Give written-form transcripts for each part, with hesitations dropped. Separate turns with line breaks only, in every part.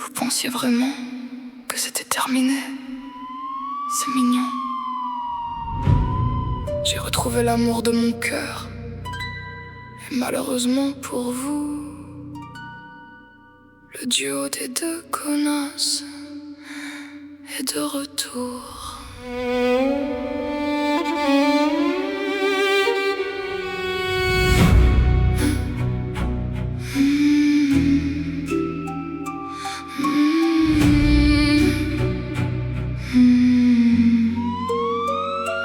Vous pensiez vraiment que c'était terminé? C'est mignon. J'ai retrouvé l'amour de mon cœur. Et malheureusement pour vous, le duo des deux connasses est de retour.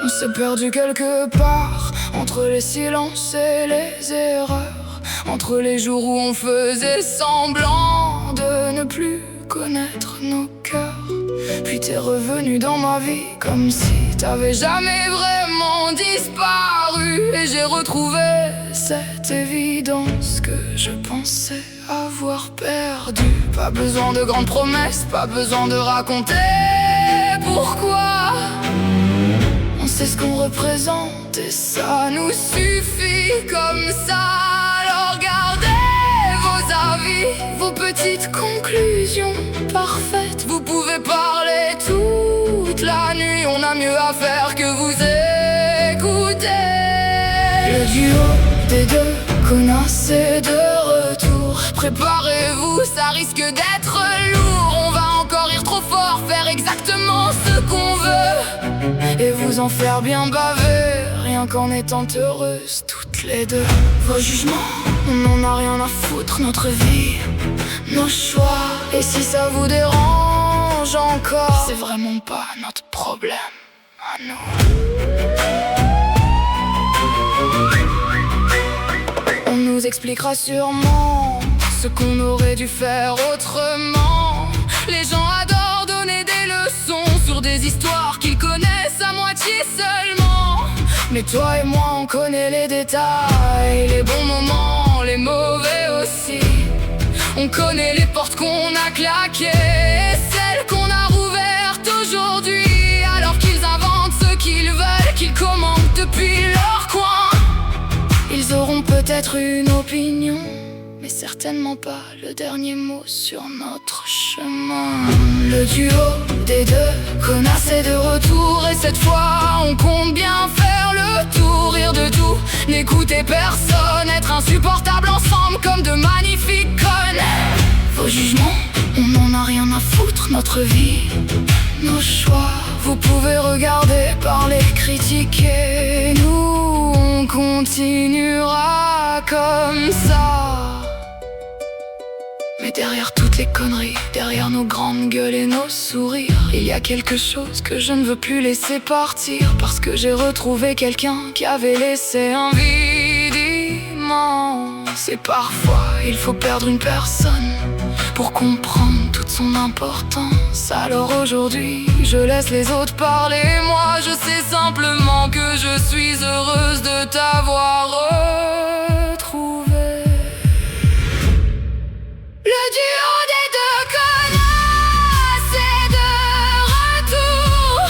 On s'est perdu quelque part, entre les silences et les erreurs, entre les jours où on faisait semblant de ne plus connaître nos cœurs. Puis t'es revenu dans ma vie comme si t'avais jamais vraiment disparu. Et j'ai retrouvé cette évidence que je pensais avoir perdue. Pas besoin de grandes promesses, pas besoin de raconter pourquoi. On sait ce qu'on représente et ça nous suffit comme ça. Alors gardez vos avis, vos petites conclusions parfaites. Vous pouvez parler toute la nuit, on a mieux à faire que vous écouter. Le duo des deux connasses est de retour. Préparez-vous, ça risque d'être lourd. On va encore rire trop fort, faire exactement ce qu'on veut et vous en faire bien baver, rien qu'en étant heureuses toutes les deux. Vos jugements, on n'en a rien à foutre, notre vie, nos choix. Et si ça vous dérange encore, c'est vraiment pas notre problème à nous. On nous expliquera sûrement ce qu'on aurait dû faire autrement. Les gens adorent donner des leçons sur des histoires qu'ils connaissent à moitié seulement. Mais toi et moi on connaît les détails, les bons moments, les mauvais aussi. On connaît les portes qu'on a claquées et celles qu'on a rouvertes aujourd'hui. Alors qu'ils inventent ce qu'ils veulent, qu'ils commandent depuis leur coin. Ils auront peut-être une opinion, mais certainement pas le dernier mot sur notre chemin. Le duo des deux connasses est de retour. Et cette fois on compte bien faire le tour, rire de tout, n'écouter personne, être insupportable ensemble comme de magnifiques connes. Vos jugements, on n'en a rien à foutre, notre vie, nos choix. Vous pouvez regarder, parler, critiquer, nous on continuera comme ça. Mais derrière toutes les conneries, derrière nos grandes gueules et nos sourires, il y a quelque chose que je ne veux plus laisser partir. Parce que j'ai retrouvé quelqu'un qui avait laissé un vide immense. Et parfois il faut perdre une personne pour comprendre toute son importance. Alors aujourd'hui je laisse les autres parler, moi je sais simplement que je suis heureuse de t'avoir retrouvé. Le duo des deux connasses est de retour.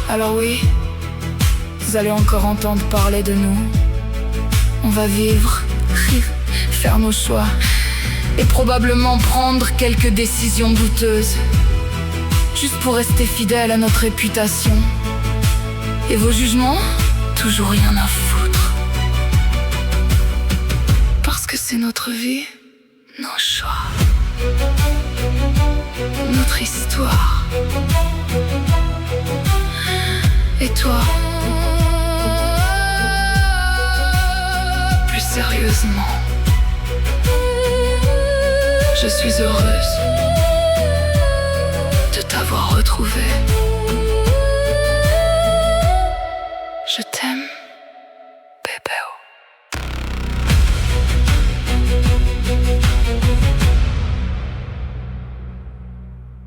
Alors oui, vous allez encore entendre parler de nous. On va vivre, rire, faire nos choix et probablement prendre quelques décisions douteuses, juste pour rester fidèle à notre réputation. Et vos jugements, toujours rien à foutre. Parce que c'est notre vie, nos choix, notre histoire. Et toi, plus sérieusement, je suis heureuse de t'avoir retrouvé.